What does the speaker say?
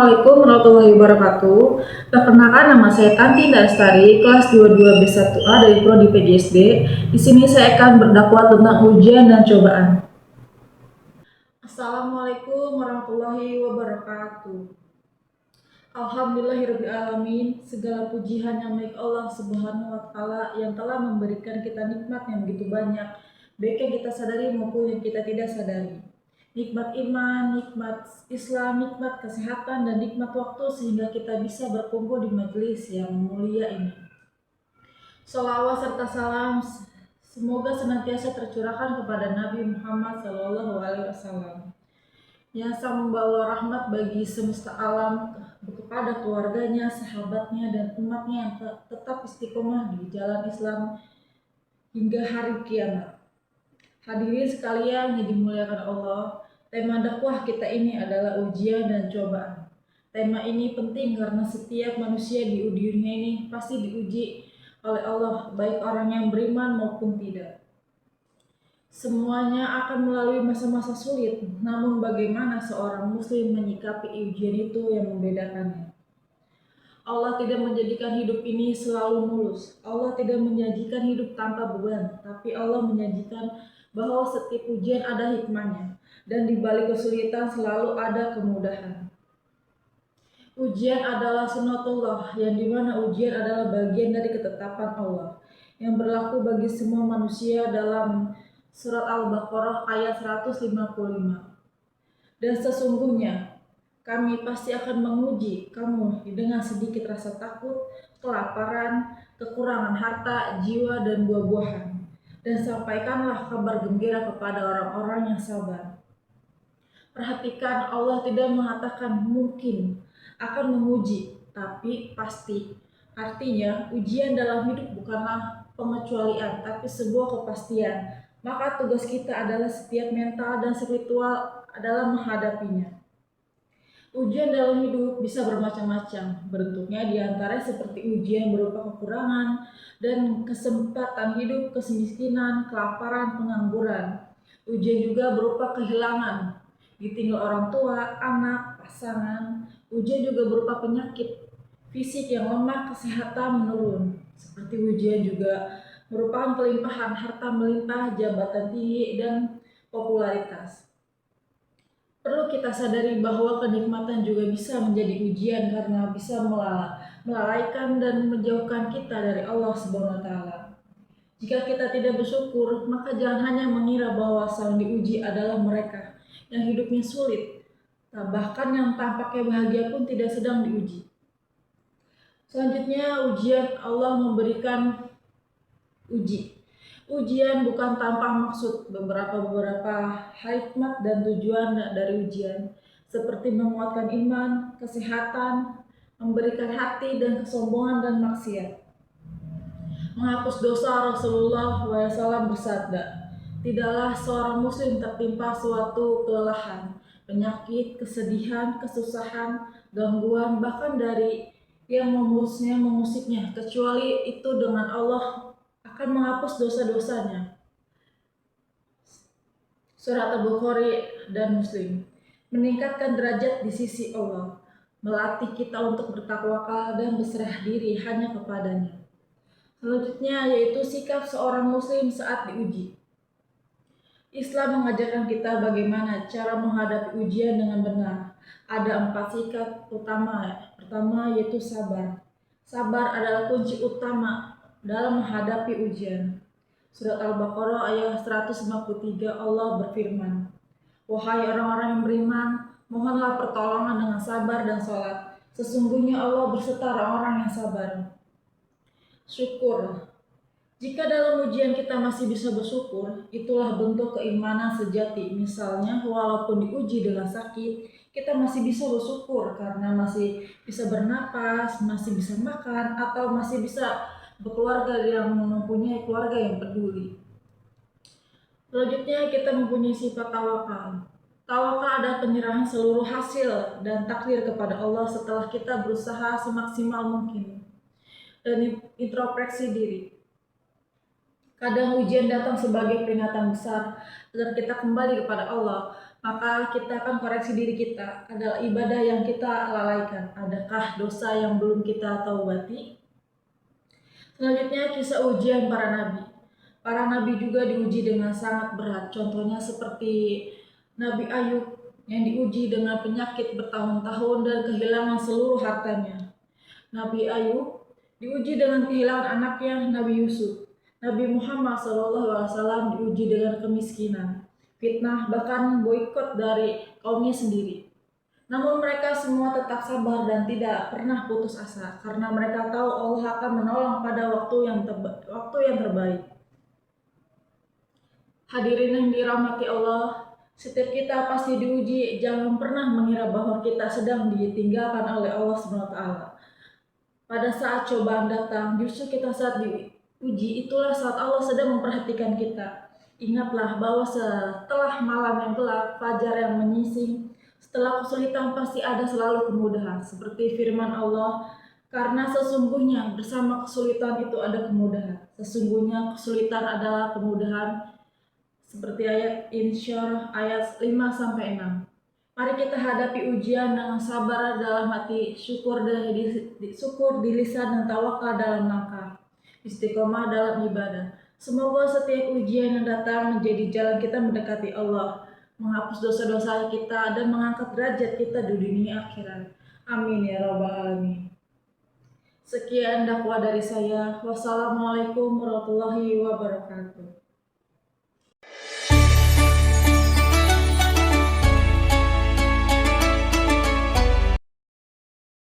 Assalamualaikum warahmatullahi wabarakatuh. Perkenalkan, nama saya Tanti Lestari, kelas 22B1A dari Prodi PGSD. Di sini saya akan berdakwah tentang ujian dan cobaan. Assalamualaikum warahmatullahi wabarakatuh. Alhamdulillahirrahmanirrahim. Segala puji hanya milik Allah Subhanahu wa Ta'ala yang telah memberikan kita nikmat yang begitu banyak, baik yang kita sadari maupun yang kita tidak sadari. Nikmat iman, nikmat Islam, nikmat kesehatan, dan nikmat waktu sehingga kita bisa berkumpul di majelis yang mulia ini. Shalawat serta salam semoga senantiasa tercurahkan kepada Nabi Muhammad SAW yang sang membawa rahmat bagi semesta alam, kepada keluarganya, sahabatnya, dan umatnya yang tetap istiqomah di jalan Islam hingga hari kiamat. Hadirin sekalian yang dimuliakan Allah, tema dakwah kita ini adalah ujian dan cobaan. Tema ini penting karena setiap manusia di dunia ini pasti diuji oleh Allah, baik orang yang beriman maupun tidak. Semuanya akan melalui masa-masa sulit, namun bagaimana seorang muslim menyikapi ujian itu yang membedakannya. Allah tidak menjadikan hidup ini selalu mulus. Allah tidak menjanjikan hidup tanpa beban, tapi Allah menjanjikan bahwa setiap ujian ada hikmahnya, dan di balik kesulitan selalu ada kemudahan. Ujian adalah sunatullah, yang dimana ujian adalah bagian dari ketetapan Allah, yang berlaku bagi semua manusia dalam Surat Al-Baqarah ayat 155. Dan sesungguhnya kami pasti akan menguji kamu dengan sedikit rasa takut, kelaparan, kekurangan harta, jiwa, dan buah-buahan. Dan sampaikanlah kabar gembira kepada orang-orang yang sabar. Perhatikan, Allah tidak mengatakan mungkin akan menguji, tapi pasti. Artinya, ujian dalam hidup bukanlah pengecualian, tapi sebuah kepastian. Maka tugas kita adalah setiap mental dan spiritual adalah menghadapinya. Ujian dalam hidup bisa bermacam-macam. Bentuknya diantaranya seperti ujian berupa kekurangan dan kesempatan hidup, kemiskinan, kelaparan, pengangguran. Ujian juga berupa kehilangan, ditinggal orang tua, anak, pasangan. Ujian juga berupa penyakit fisik yang lemah, kesehatan menurun. Seperti ujian juga merupakan kelimpahan harta melimpah, jabatan tinggi, dan popularitas. Perlu kita sadari bahwa kenikmatan juga bisa menjadi ujian karena bisa melalaikan dan menjauhkan kita dari Allah Subhanahu wa Ta'ala. Jika kita tidak bersyukur, maka jangan hanya mengira bahwa sang diuji adalah mereka yang hidupnya sulit, bahkan yang tampaknya bahagia pun tidak sedang diuji. Selanjutnya, ujian Allah memberikan ujian bukan tanpa maksud. Beberapa hikmat dan tujuan dari ujian seperti menguatkan iman, kesehatan, memberikan hati dan kesombongan dan maksiat. Menghapus dosa. Rasulullah SAW bersabda, tidaklah seorang muslim tertimpa suatu kelelahan, penyakit, kesedihan, kesusahan, gangguan, bahkan dari yang mengusiknya, kecuali itu dengan Allah akan menghapus dosa-dosanya. Surat Al-Bukhari dan Muslim. Meningkatkan derajat di sisi Allah, melatih kita untuk bertakwakal dan berserah diri hanya kepadanya. Selanjutnya yaitu sikap seorang muslim saat diuji. Islam mengajarkan kita bagaimana cara menghadapi ujian dengan benar. Ada 4 sikap utama. Pertama yaitu sabar. Sabar adalah kunci utama dalam menghadapi ujian. Surat Al-Baqarah ayat 153 Allah berfirman, wahai orang-orang yang beriman, mohonlah pertolongan dengan sabar dan sholat. Sesungguhnya Allah berserta orang-orang yang sabar. Syukur. Jika dalam ujian kita masih bisa bersyukur, itulah bentuk keimanan sejati. Misalnya, walaupun diuji dengan sakit, kita masih bisa bersyukur karena masih bisa bernapas, masih bisa makan, atau masih bisa berkeluarga yang mempunyai keluarga yang peduli. Selanjutnya, kita mempunyai sifat tawakal. Tawakal adalah penyerahan seluruh hasil dan takdir kepada Allah setelah kita berusaha semaksimal mungkin dan introspeksi diri. Kadang ujian datang sebagai peringatan besar agar kita kembali kepada Allah. Maka kita akan koreksi diri kita, adalah ibadah yang kita lalaikan, adakah dosa yang belum kita taubati. Selanjutnya kisah ujian para nabi. Para nabi juga diuji dengan sangat berat, contohnya seperti Nabi Ayub yang diuji dengan penyakit bertahun-tahun dan kehilangan seluruh hartanya. Nabi Ayub diuji dengan kehilangan anaknya Nabi Yusuf. Nabi Muhammad SAW diuji dengan kemiskinan, fitnah, bahkan boikot dari kaumnya sendiri. Namun mereka semua tetap sabar dan tidak pernah putus asa karena mereka tahu Allah akan menolong pada waktu yang terbaik. Hadirin yang dirahmati Allah, setiap kita pasti diuji. Jangan pernah mengira bahwa kita sedang ditinggalkan oleh Allah SWT. Pada saat cobaan datang, justru kita saat diuji, itulah saat Allah sedang memperhatikan kita. Ingatlah bahwa setelah malam yang gelap, fajar yang menyising, setelah kesulitan pasti ada selalu kemudahan. Seperti firman Allah, karena sesungguhnya bersama kesulitan itu ada kemudahan. Sesungguhnya kesulitan adalah kemudahan. Seperti ayat Insyirah ayat 5-6. Mari kita hadapi ujian dengan sabar dalam hati, syukur di lisan dan tawakal dalam langkah, istiqomah dalam ibadah. Semoga setiap ujian yang datang menjadi jalan kita mendekati Allah, menghapus dosa-dosa kita dan mengangkat derajat kita di dunia akhirat. Amin ya rabbal alamin. Sekian dakwah dari saya. Wassalamualaikum warahmatullahi wabarakatuh.